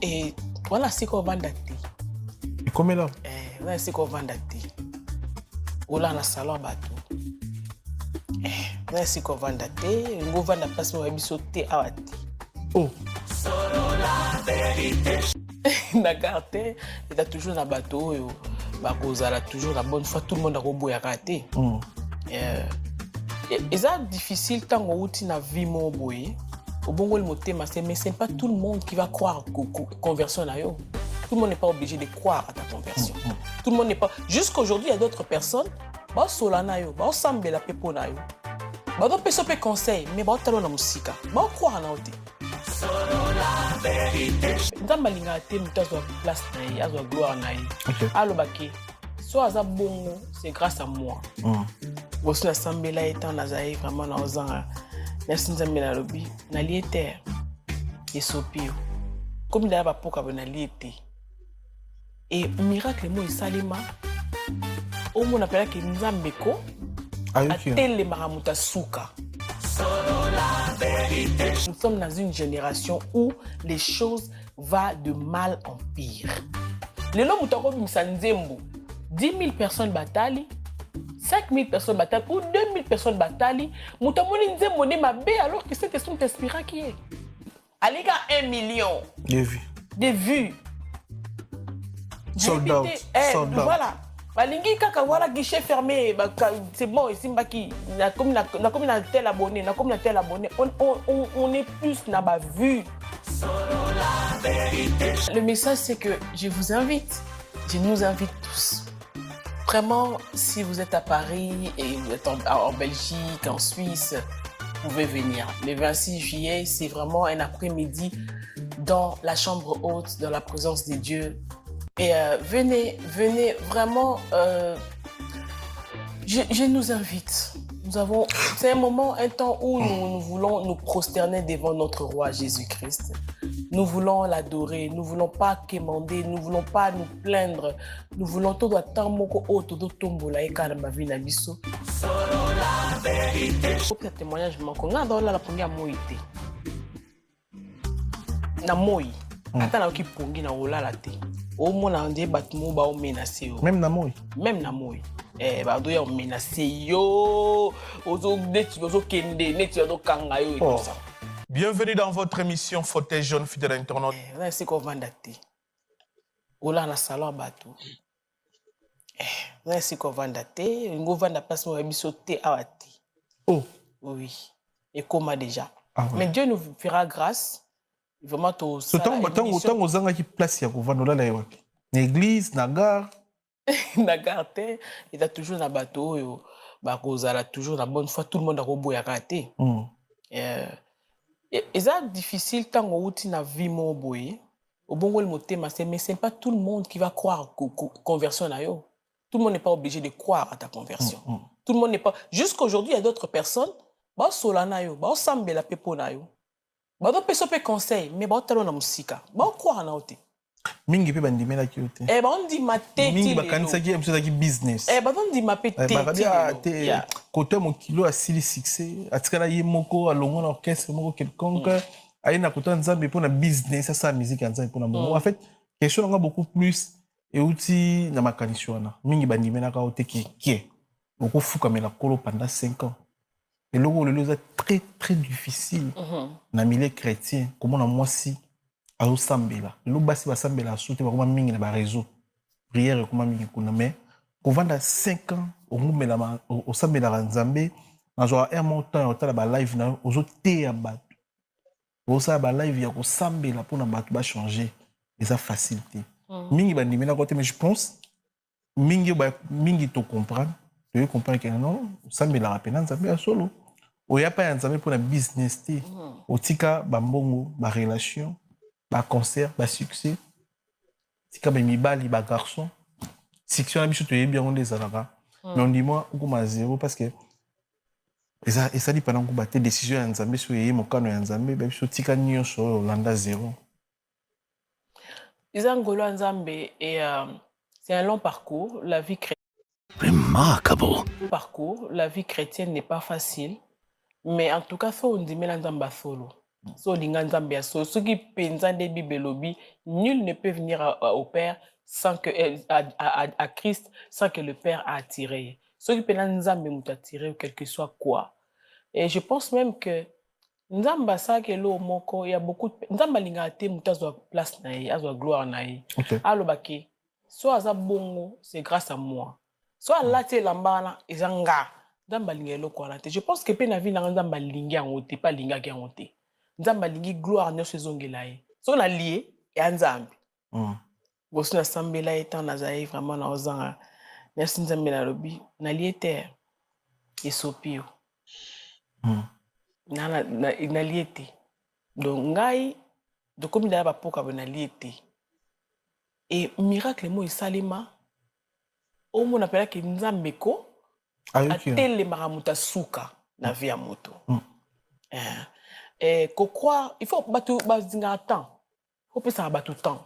Et voilà ce qu'on vend d'athée. Et combien là? Voilà ce qu'on vend d'athée. Voilà na salon bateau. Voilà ce qu'on vend d'athée. On vend la place où on sauté à thé. Oh. Na carte, il a toujours un bateau. Bah, a toujours la bonne foi. Tout le monde a robot à rater. Et ça difficile tant qu'on a une vie mon boy. Au bon le moté, mais c'est pas tout le monde qui va croire conversion à yo. Tout le monde n'est pas obligé de croire à ta conversion. Tout le monde n'est pas. Jusqu'aujourd'hui, il y a d'autres personnes. Bah solana yo, bah sambe la pepo na yo. Bah do peso pe conseil, mais bah talo na musika. Bah croire na oté. Ndamba linga te mutazo place na ya, azo gloire na yi. Allo baki. So aza bongo, c'est grâce à moi. Bosi na sambela étant nazaï vraiment na ozanga. Merci nzambe na lobi na liete et sopio. Comme il a pas pour na liete. Et miracle mo isalima. Au mon appelle que nzambeko a télé maramuta souka. Nous sommes dans une génération où les choses vont de mal en pire. Les lois moutako bimsanzembo 10 000 personnes bataillent, 5 000 personnes bataillent ou 2 000 personnes bataillent. Moutamoni nzembo ne mabé alors que cette question t'inspira qui est. Allez, 1 million de vues. Sold out. Voilà. Balingi kaka voilà guichet fermé, c'est bon ici mbaki na comme na tel abonné, na comme na tel abonné, on est plus na ba vu. Le message c'est que je vous invite, je nous invite tous. Vraiment, si vous êtes à Paris et vous êtes en Belgique, en Suisse, vous pouvez venir. Le 26 juillet, c'est vraiment un après-midi dans la chambre haute, dans la présence de Dieu. Et venez vraiment, je nous invite. C'est un moment, un temps où nous voulons nous prosterner devant notre roi Jésus-Christ. Nous voulons l'adorer, nous ne voulons pas quémander, nous ne voulons pas nous plaindre. Nous voulons tout attendre moko auto do tombola et karma vina biso. Pour ce témoignage, je m'en connais dans la première moïté. Na moï. Attends, qui pongi na ola la té. Au moins, on dit batmo ba o menacé. Même na moï. Même na moï. Ba do ya menacé yo. Ozo neti ozo kende, neti ozo kanga yo et tout ça. Bienvenue dans votre émission Fauteuil jaune fidèle internaute. C'est qu'on vend daté. Ola na salon bateau. C'est qu'on vend daté. On vend la place où on sauté à thé. Oh. Oui. Et comment déjà. Ah, ouais. Mais Dieu nous fera grâce. Vraiment tout ça. Autant aux gens qui placent ya kovanda là wapi. L'église, na gare. Na gare, il y a toujours un bateau yo. Ba kozala toujours la bonne foi, tout le monde a robot ya raté. Et ça difficile tant qu'on outil na vie mon boy. Au bon le moté mais c'est pas tout le monde qui va croire conversion na yo. Tout le monde n'est pas obligé de croire à ta conversion. Tout le monde n'est pas. Jusqu'aujourd'hui, il y a d'autres personnes. Ba solana yo, ba sambe la pepo na yo. Ba do peso pe conseil, mais ba talo na musika. Ba croire na oté. Mingi pe bandimela ki oté. Ba on dit maté. Mingi ba kanisa ki mso ki business. Ba on dit ma pété. Ba kabia te côté mon kilo a sili succès, atikala ye moko alongo na orchestre moko quelconque, ayi na côté nzambe pour na business ça musique nzambe pour na mo. En fait, question nga beaucoup plus et outil na makanisi wana. Mingi bandimela ka oté ki beaucoup fou comme la colo pendant 5 ans. Et le rôle est très très difficile dans le milieu chrétien. Comment on a moi si à Osambela. Le basi va Sambela soutenir comment mingi na ba réseau. Prière comment mingi kuna mais qu'on vend 5 ans au Mumela au Sambela Nzambe dans un montant au tala ba live na aux autres té abat. Au ça ba live ya ko Sambela pour na ba changer et ça facilité. Mingi ba ndimena côté mais je pense mingi to comprendre. Tu comprends que non, Sambela rapena Nzambe a solo. Oya pa Nzambe pour la business té. Otika ba mbongo, ba relation, ba concert, ba succès. Tika ba mibali, ba garçon. Section na biso to bien on les alaka. Mais on dit moi ou comme à zéro parce que et ça dit pendant qu'on battait décision ya Nzambe sur yé mokano ya Nzambe, ba biso tika nyonso Holanda zéro. Izangolo Nzambe et c'est un long parcours, la vie chrétienne. Remarkable. Parcours, la vie chrétienne n'est pas facile, mais en tout cas, faut on dit Nzamba solo. So linga nzambe ya so. Ceux qui pensent des Bible lobby, nul ne peut venir au Père sans que à Christ sans que le Père a attiré. Ceux qui pensent nzambe m'a attiré ou quel que soit quoi. Et je pense même que nzamba ça que l'eau moko il y a beaucoup de nzamba linga te mutazwa place na ye azwa gloire na ye. Alobaki soit aza bongo c'est grâce à moi. Soit là tu lambana ezanga nzamba linga eloko ala te. Je pense que pe na vie na nzamba linga yango te pas linga ki yango te. Nzamba lingi gloire nyonso ezongela ye. So na lié ya nzambe. Bosi na sambela etant na zaye vraiment na ozanga. Merci nzambe na lobi na lié terre. Esopio. Na lié te. Donc ngai de comme da ba poka na lié te. Et miracle mo esalema o mo na pela ki nzambe ko atele maramuta suka na vie ya moto. Qu'on croit, il faut battre temps. Il faut pas ça battre temps.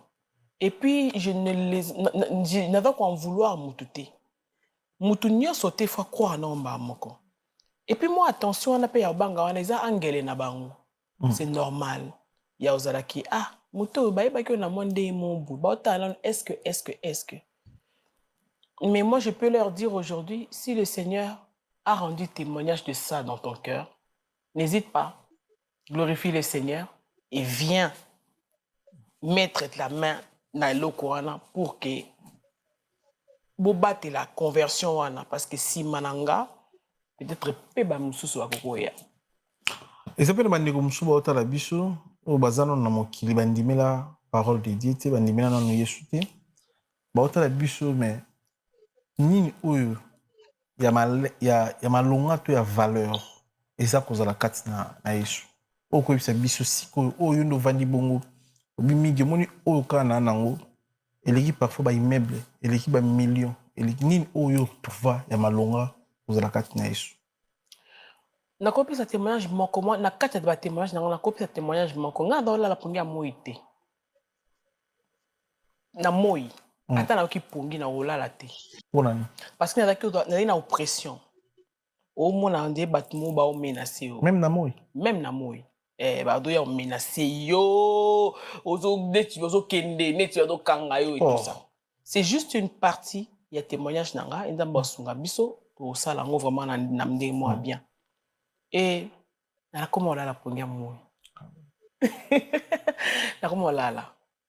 Et puis je n'avais qu'à en vouloir moututé. Moutunio sauté faut croire non ba moko. Et puis moi attention on a payé banga on les a angele na bango. C'est normal. Ya ozalaki muto ba ba ki na monde mon bout. Ba talent est-ce que mais moi je peux leur dire aujourd'hui si le Seigneur a rendu témoignage de ça dans ton cœur, n'hésite pas. Glorifie le Seigneur et viens mettre la main dans le Coran pour que vous battez la conversion parce que si mananga peut-être peu ba mususu akokoya. Et ça peut le manier comme souvent au la biso au bazano na mokili bandimela parole de Dieu te bandimela na Yesu te ba au la biso mais nini oyo ya malonga to ya valeur et ça cause la kati na Yesu. Oko bisa biso siko oyo ndo vandi bongo obimi gemoni oyo kana nango eleki parfois ba immeuble eleki ba millions eleki nini oyo tuva ya malonga kozala kati na Yesu. Na kopisa témoignage moko moi na kati ba témoignage na kopisa témoignage moko nga dans la pongi ya moite na moi ata na ki pongi na olala te ponani parce que na na oppression au mona ndé batmo ba o menacer même na moi bado ya menacé yo ozo kende neti ozo kanga yo et tout ça. C'est juste une partie ya témoignage nanga ndamba sunga biso to sala ngo vraiment na mndé moi bien. Et na comment la pongia moi. Na comment na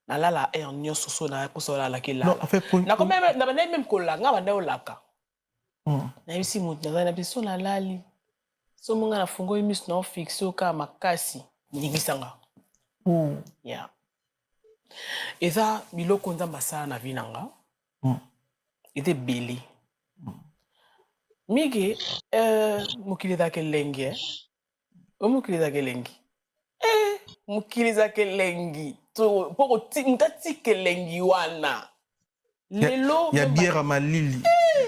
la en nyoso so na ko so la ke la. Non en fait na comme même ko la nga banda o laka. Na yisi mutu na biso na lali. So munga na fungo imis na fixo ka makasi ningisanga. Yeah. Et ça biloko nzamba sala na vinanga. Était belé. Mige mukili da kelengi mukili da kelengi. Mukili za kelengi. To poko mutati kelengi wana. Lelo ya bière malili.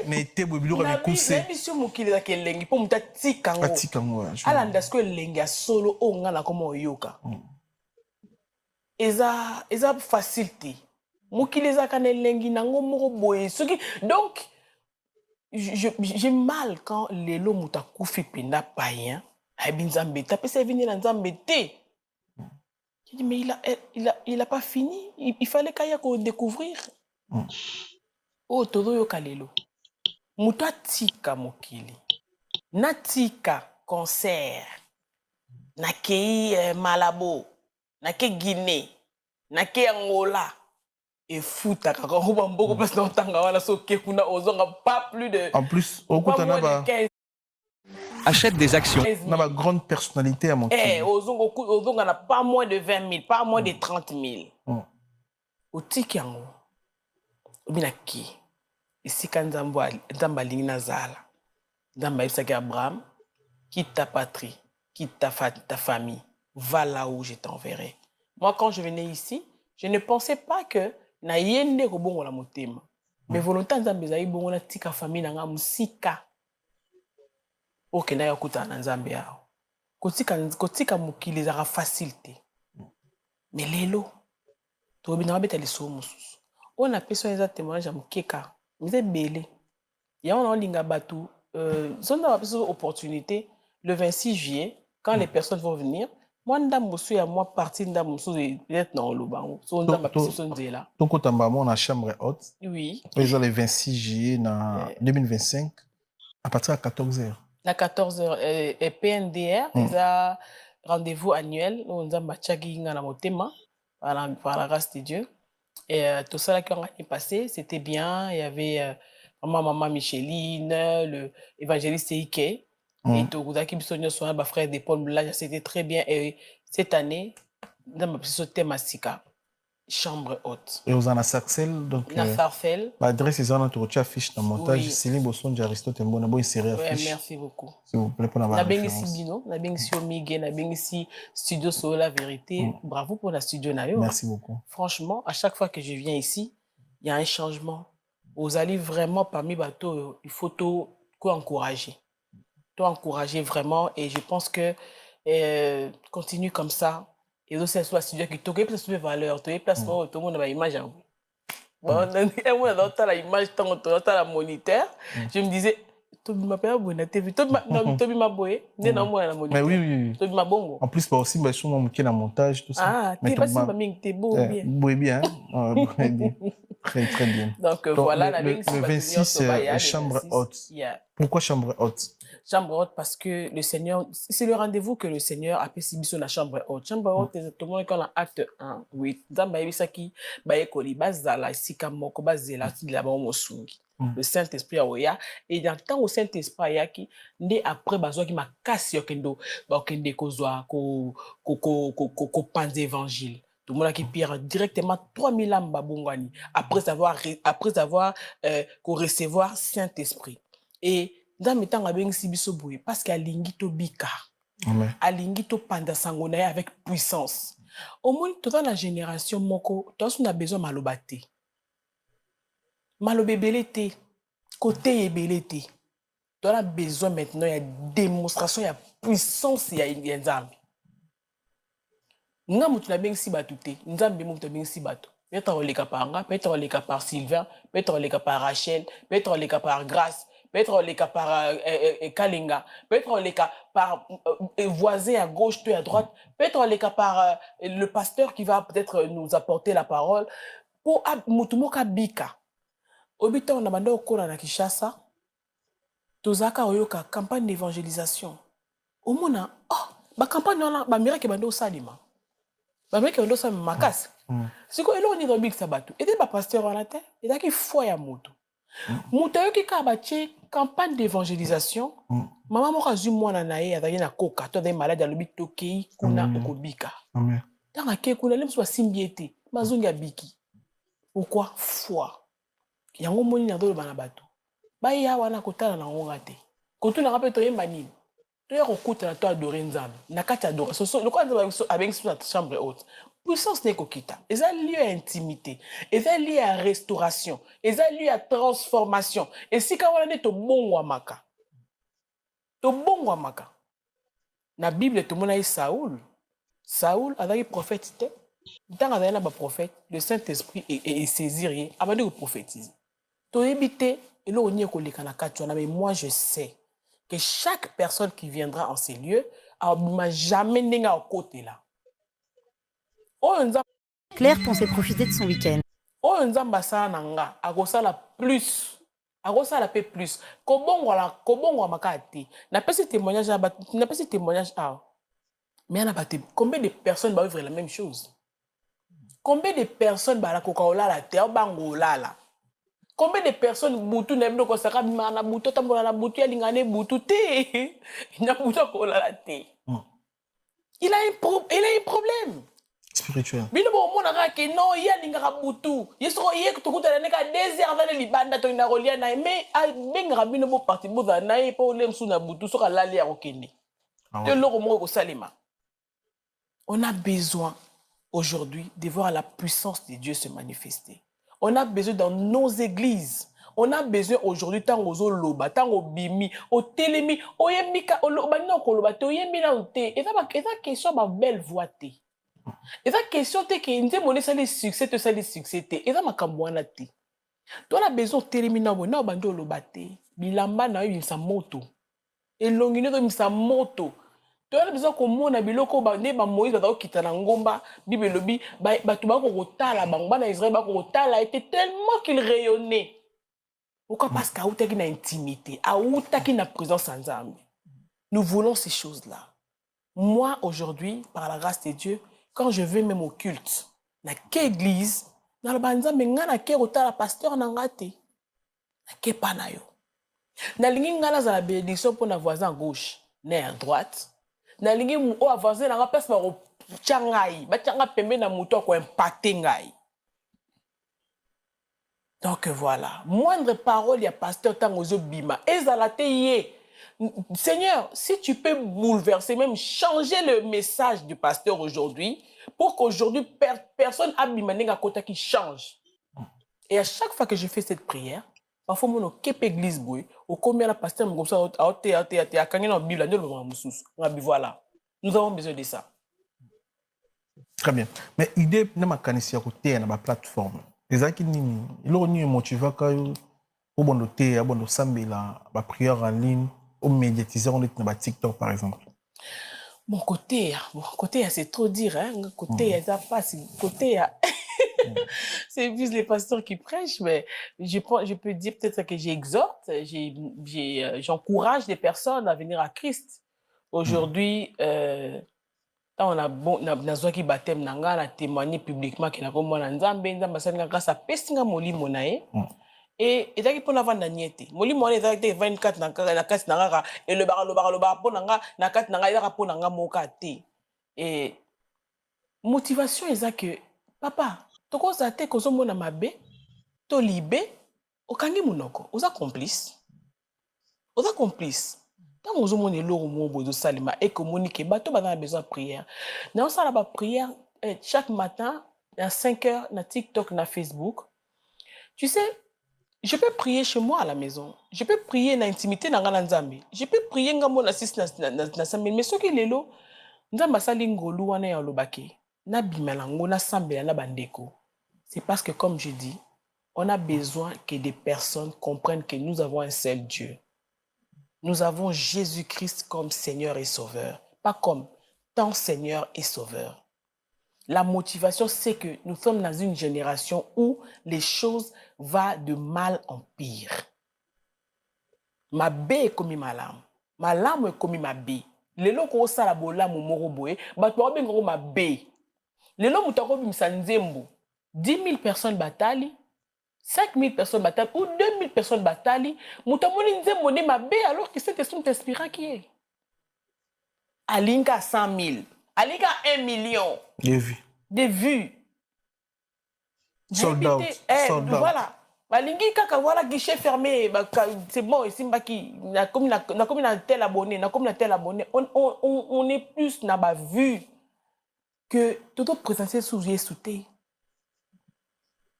Na été biloko bikuse. Na biso mukili za kelengi po mutati kango. Atikango. Ala ndasko lengi solo o ngana komo oyoka. Eza facilité. Mukili za kanelengi nango moko boye. Donc j'ai mal quand lelo mutakufi penda païen. Nzambe tapé c'est venir dans Nzambe te. Je dis mais il a pas fini, il fallait qu'il y ait découvrir. Oh todo yo kalelo. Muta tika mokili. Natika concert. Nakei Malabo, nake Guinée, nake Angola. Et fouta quand on beaucoup parce que tanga wala so kekuna ozonga pas plus de. En plus au kutana achète des actions. On a ma grande personnalité à mon pays. Ozonga n'a pas moins de 20 000, pas moins de 30 000. Au tikiango. Obinaki. Ici quand Nzamba lingina zala. Nzamba isaki Abraham, quitte ta patrie, quitte ta famille, va là où je t'enverrai. Moi quand je venais ici, je ne pensais pas que na yende ko bongo la motema. Mais volonté Nzamba ezali bongo na tika famille na nga musika. Ok, na yakuta na Nzambe yao. Kotika mukili za facilité. Mais lelo, to bina beta liso mususu. On a besoin de témoignage à mukeka. Mais belé. Ya on a linga batu son a besoin opportunité le 26 juillet quand les personnes vont venir. Moi, ndam mosu ya moi partie ndam mosu peut-être dans le banc. So ndam bapisi so nzela. Donc otamba mo na chambre haute. Oui. Ils ont le 26 juillet na 2025 à partir de 14h. À 14h et PNDR, ils a rendez-vous annuel nous ndam bachaki nga na motema par la grâce de Dieu. Et tout ça là qui est passé, c'était bien, il y avait maman Micheline, le évangéliste Ike. Et tout le frère de Paul Blage, c'était très bien. Et cette année, dans ma thème Sika, chambre haute. Et aux en a Sarcel, donc. Na Sarcel. L'adresse est dans notre affiche dans le montage. Céline Bosson, Aristote Mbona, bon, série affiche. Merci beaucoup. S'il vous plaît, pour la référence. Na Bengisi Bino, na Bengisi Omige, na Bengisi Studio Solo La Vérité. Bravo pour la studio Nayo. Merci beaucoup. Franchement, à chaque fois que je viens ici, il y a un changement. Vous allez vraiment parmi bateaux, il faut tout encourager. Encourager vraiment et je pense que continue comme ça et aussi c'est soit studio qui toque plus de valeur tu es place tout le monde a image bon moi dans la image tant la moniteur je me disais tu m'appelles bonne TV tu m'as boyé né dans moi la moniteur oui tu m'as bon en plus aussi bah sur mon qui na montage tout ça mais pas si mamie t'es beau bien beau bien très très bien donc voilà le 26 chambre haute pourquoi chambre haute? Chambre haute parce que le Seigneur, c'est le rendez-vous que le Seigneur a fait sur la chambre haute. Chambre haute, c'est exactement comme l'acte 1. Oui, dans Baïbisaki, Baïkoli, Bazala, Sikamoko, Bazela, Mosungi. Le Saint-Esprit a oya. Et dans le temps où le Saint-Esprit a yaki, né après, Bazoa qui m'a cassé yokendo, Bakende Kozwa, ko panze évangile. Tout le monde qui pire directement 3000 âmes babungwani après avoir recevoir Saint-Esprit. Et dans mes temps, parce qu'il y a l'ingito bika, a l'ingito panda sangonaye avec puissance. Au moins, dans la génération moko, on a besoin de malobate. Malobébélete, côté ébélete. On a besoin maintenant, il y a démonstration, il y a puissance, il y a une arme. Nous avons bien si batouté, nous avons bien si bateau. Peut-être les cas par Anga, peut-être par Sylvain, peut-être par Rachel, peut-être par Grâce. Peut-être les cas par Kalinga, peut-être les cas par voisin à gauche, toi à droite, peut-être les cas par le pasteur qui va peut-être nous apporter la parole. Pour Mutumoka Bika. Obita on a mandé au Kona na Kishasa, Tozaka Oyoka, campagne d'évangélisation. Au Mona, ma campagne, ma miracle bando au Salima. Ma miracle bando au Salima, ma casse. C'est quoi, on est dans Big Sabatou. Et des pasteurs en la terre, et là qui foi à Moutou. Moutayo ki kabache campagne d'évangélisation maman mo kazu mwana na ye azali na koka to des malades alobi tokei kuna okobika amen tanga ke kuna le mso simbiete mazungi abiki pourquoi foi yango moni na dolo bana bato ba ya wana kotala na ngonga te kotuna kape to yemba nini to ya kokuta na to adorer nzambe na kati adoration so le quoi avec sur la chambre haute. Puissance n'est qu'okita. Et ça lié à intimité. Et ça lié à restauration. Et ça lié à transformation. Et si quand on est au bon wamaka. Au bon wamaka. Na Bible tout le monde a Saoul. Saoul a été prophète. Tant qu'il y a un prophète, le Saint-Esprit est saisi avant de prophétiser. To éviter et là on y est collé kana katchona mais moi je sais que chaque personne qui viendra en ces lieux a jamais n'enga au côté là. Claire pensait profiter de son week-end. Oh, nzamba sa nanga, agosala plus. Agosala pe plus. Kobongo makati. Na pesi témoignage mais combien de personnes vont vivre la même chose? Combien de personnes la kokaola la terre bangola la? Combien de personnes butu na bino ko saka na butu tambola na butu ya lingane butu te? Na butu ko la te. Il a un problème spirituel. Bino bo mona ka ke non ya linga butu. Yeso ye to kuta na ka désert dans les banda to na rolia na mais benga bino bo parti bo na e po lem su na butu so ka lali ya okende. De loko mo ko salima. On a besoin aujourd'hui de voir la puissance de Dieu se manifester. On a besoin dans nos églises. On a besoin aujourd'hui tant aux loba, tant au bimi, au télémi, au yemika, au loba non ko loba, to yemina ou te. Et ça question ma belle voix te. Et ça question te que nte moné ça les succès te ça les succès te. Et ça ma kambwana te. Tu as besoin télémi na bona bando loba te. Bilamba na yo sa moto. Et longino to sa moto. Tu as besoin que mon abiloko bande ba Moïse ba kita na ngomba Bible lobi ba tu ba ko kotala bangba na Israël ba ko kotala était tellement qu'il rayonnait. Pourquoi? Parce qu'à outa qui na intimité, à outa qui na présence en Nzambe. Nous voulons ces choses-là. Moi aujourd'hui, par la grâce de Dieu, quand je vais même au culte, na quelle église, na la banza menga na ke kotala pasteur na ngate. Na ke pa na yo. Na lingi ngala za la bénédiction pour na voisin à gauche, na à droite. Na lingi o avancer na place ba ko changai ba changa pembe na muto ko impacter ngai. Donc voilà, moindre parole ya pasteur tangozo bima ezalate yé. Seigneur, si tu peux bouleverser, même changer le message du pasteur aujourd'hui pour qu'aujourd'hui personne abima nenga kota qui change. Et à chaque fois que je fais cette prière, parfois mon képe église boy, au combien la pasteur me comme ça à quand dans Bible voilà. Nous avons besoin de ça. Très bien. Mais idée na makanisi ya côté na ba plateforme. Ezaki nini? Ilo ni motiva ka yo pour bon noter, à bon sambela ba prière en ligne, au médiatiser on est na ba TikTok par exemple. Mon côté, c'est trop dire hein, côté ça passe, côté c'est plus les pasteurs qui prêchent, mais je peux dire peut-être que j'exhorte, j'encourage des personnes à venir à Christ. Aujourd'hui, on a besoin qui baptême nanga, na témoigner publiquement qu'il a comme moi nzambe nzamba grâce à pestinga moli monae. Et ezaki pour la vendre niete. Moli monae ezaki 24 na kati nanga et le bara pour nanga na kati nanga ezaka pour nanga moka te. Et motivation ezaki papa toko zate kozo mona mabe to libé okangi munoko oza complice. Oza complice. Quand vous avez besoin salima et que Monique bateau a besoin de prière. Nous avons la prière chaque matin à 5 heures na TikTok, na Facebook. Tu sais, je peux prier chez moi à la maison. Je peux prier dans l'intimité dans Nzambe. Je peux prier dans mon assist na sambe. Mais ce qui est là, Nzamba sali ngolu wana ya lobake. Na bimelango na sambe na bandeko. C'est parce que comme je dis, on a besoin que des personnes comprennent que nous avons un seul Dieu. Nous avons Jésus-Christ comme Seigneur et Sauveur, pas comme tant Seigneur et Sauveur. La motivation, c'est que nous sommes dans une génération où les choses vont de mal en pire. Ma bé est comme ma lame. Ma lame est comme ma bé. Les gens qui ont ça la bola mon moroboé, bah tu vas bien ma bé. Les gens qui ont ça nzembo. 10 000 personnes bataillent. 5 000 personnes bataillent ou 2 000 personnes bataillent, moutamoni nzembo ne mabe alors que cette question t'inspira qui est. Alinga 100 000, Alinga 1 million. Des vues. Des vues. Sold out. Voilà. Alingi kaka voilà guichet fermé, c'est bon ici mbaki na comme na tel abonné, na comme na tel abonné. On est plus na ba vue que tout présenter sous yeux souté.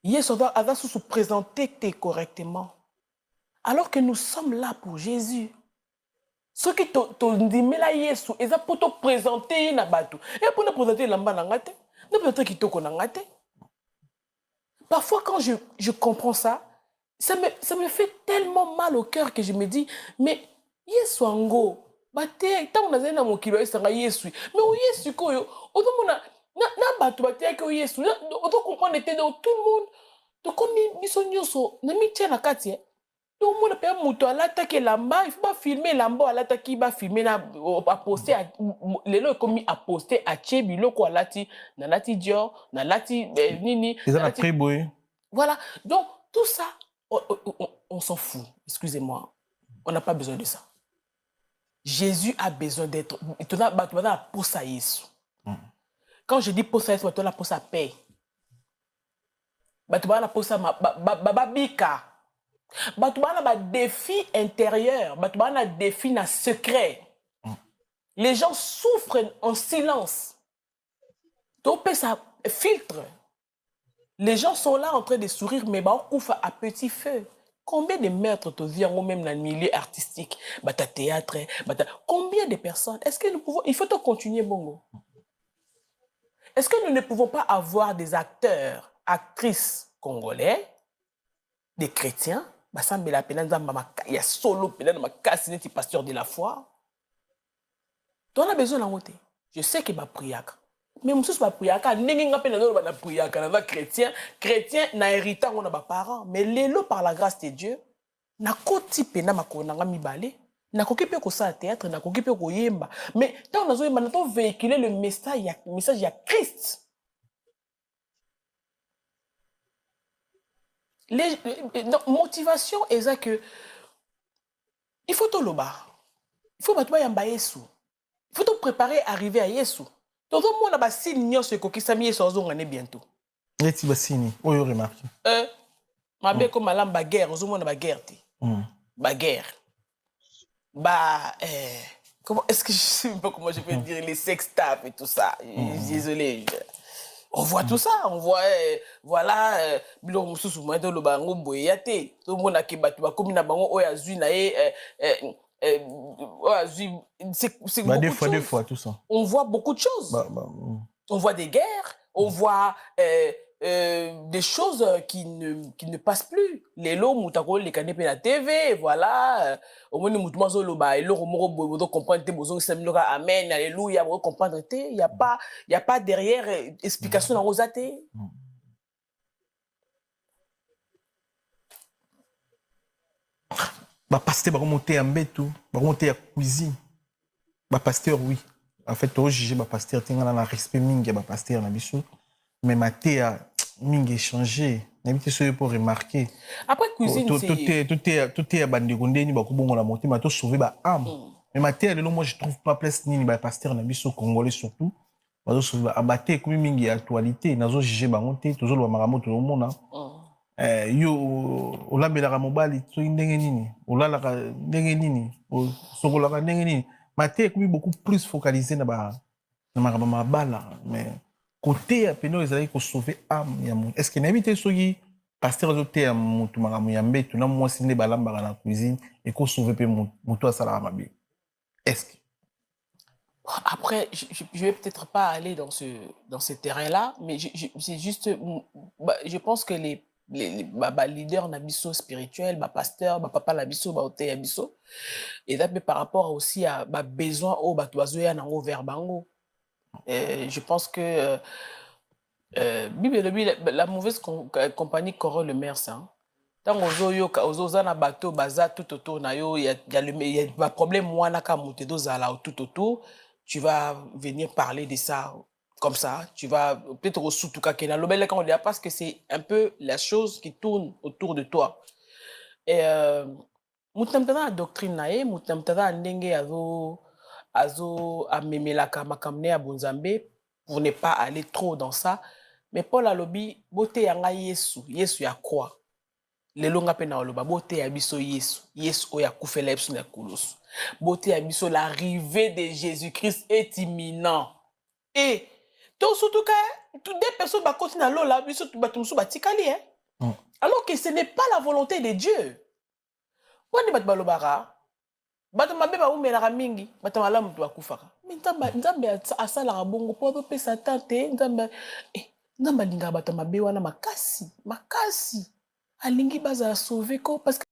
Yesu a se présenter correctement. Alors que nous sommes là pour Jésus. Ce qui te dit, mais là, Yesu, ils ont pour te présenter na batu. Et pour te présenter l'amba nangate, ne peut-être qu'il te connangate. Parfois, quand je comprends ça, ça me fait tellement mal au cœur que je me dis, mais Yesu ango, bate, tant on a zéna mon kilo, Yesu. Mais Yesu, koyo, na batu bate ko Yesu, on doit comprendre tout le monde. Donc comme misonyoso na mitia na kati tout le monde peut muto alata ke lamba il faut pas filmer lamba alata ki ba filmer na a poster lelo comme a poster a chebilo ko alati na lati Dior na lati nini ils ont très beau. Voilà, donc tout ça on s'en fout, excusez-moi. On n'a pas besoin de ça. Jésus a besoin d'être pour ça Yesu. Quand je dis pour ça Yesu, tu là pour sa paix. Batubana pour ça babika. Batubana ba défi intérieur, batubana défi na secret. Les gens souffrent en silence. Topé ça filtre. Les gens sont là en train de sourire mais ba ouf à petit feu. Combien de maîtres te viennent même dans le milieu artistique, bata théâtre, combien de personnes? Est-ce que nous pouvons il faut continuer bongo. Est-ce que nous ne pouvons pas avoir des acteurs, actrices congolais, des chrétiens, il y a solo pasteur de la foi. Tu as besoin d'en côté. Je sais que ma prière. Mais je suis pas prière. N'engue pas na prière. Na chrétien, chrétien na héritant on a pas parents. Mais l'élo par la grâce de Dieu, na koti pe na makona nga mibale. Na koki pe ko sa théâtre, na koki pe ko yemba. Mais tant on a zo yemba, on véhiculer le message ya Christ. Motivation est ça que il faut tout le bas. Il faut battre yamba Yesu. Il faut te préparer à arriver à Yesu. Tout le monde a ba signe ce ko kisami Yesu ozongane bientôt. Eti ba signe, oyo remarque. Ma be comme malam ba guerre, ozomona ba guerre ti. Ba guerre. Comment est-ce que je sais même pas comment je peux dire les sextapes et tout ça. Désolé. On voit tout ça, on voit voilà bilo mususu mo ndo lo bango boyate. Tout le monde a ki batu ba komi na bango oya zui na c'est beaucoup de choses. Des fois, tout ça. On voit beaucoup de choses. On voit des guerres, on voit des choses qui ne passent plus. Les lots, moutako, les canapes la TV, voilà. Au moins, nous moutons zo loba, et l'euro moro bodo comprendre te bozo semloga amen, alléluia, bodo comprendre te. Il y a pas derrière explication dans aux athées. Bah pasteur, bah monter en bête, bah monter à cuisine. Bah pasteur, oui. En fait, au juger, bah pasteur, t'es dans la respect mingi, bah pasteur, na biso. Mais ma thé a mingi changé. N'habite ce pour remarquer. Après cuisine, tout est à bandegonde ni bah kubongo la montée, mais tout sauver bah âme. Mais ma thé, moi je trouve pas place ni bah pasteur na biso congolais surtout. Bah tout sauver abatté comme mingi actualité. Nazo juger bah monter, toujours le maramoto tout le monde. Yo olambelaka mobali soki ndenge nini olalaka ndenge nini osokolaka ndenge nini mate ekomi beaucoup plus focalisé na makambo mabala mais côté ya peno ezalaki kosauve ame ya moto est ce que nayebi te soki pasteur azoteya motu makambo ya mbeto na mwasi nde balambaka na cuisine ekosauve mpe moto asalaka mabe est ce que après, je vais peut-être pas aller dans ce terrain-là, mais c'est juste, je pense que les leaders nabiso spirituel, pasteur, papa nabiso, ote nabiso, et par rapport aussi à besoin au batoazoya nango vers bango. Je pense que la mauvaise compagnie corrompt le maire, ça. Tant ozo na bateau baza tout autour na yo, il y a un problème moi na kamote dozala tout autour, tu vas venir parler de ça. Comme ça, tu vas peut-être au Soutuka Kena, parce que c'est un peu la chose qui tourne autour de toi. Et moutamtana la doctrine nae, moutamtana ndenge azo amemelaka makamne à Bonzambe pour ne pas aller trop dans ça. Mais Paul a lobby, beauté yanga Yesu, Yesu ya quoi? Les longa pena oloba, beauté ya biso Yesu, Yesu oya kufela epsu na kulos. Beauté ya biso, l'arrivée de Jésus-Christ est imminent. Et donc, surtout que des personnes qui continuent à l'eau, alors que ce n'est pas la volonté de Dieu. Quand on dit que parce que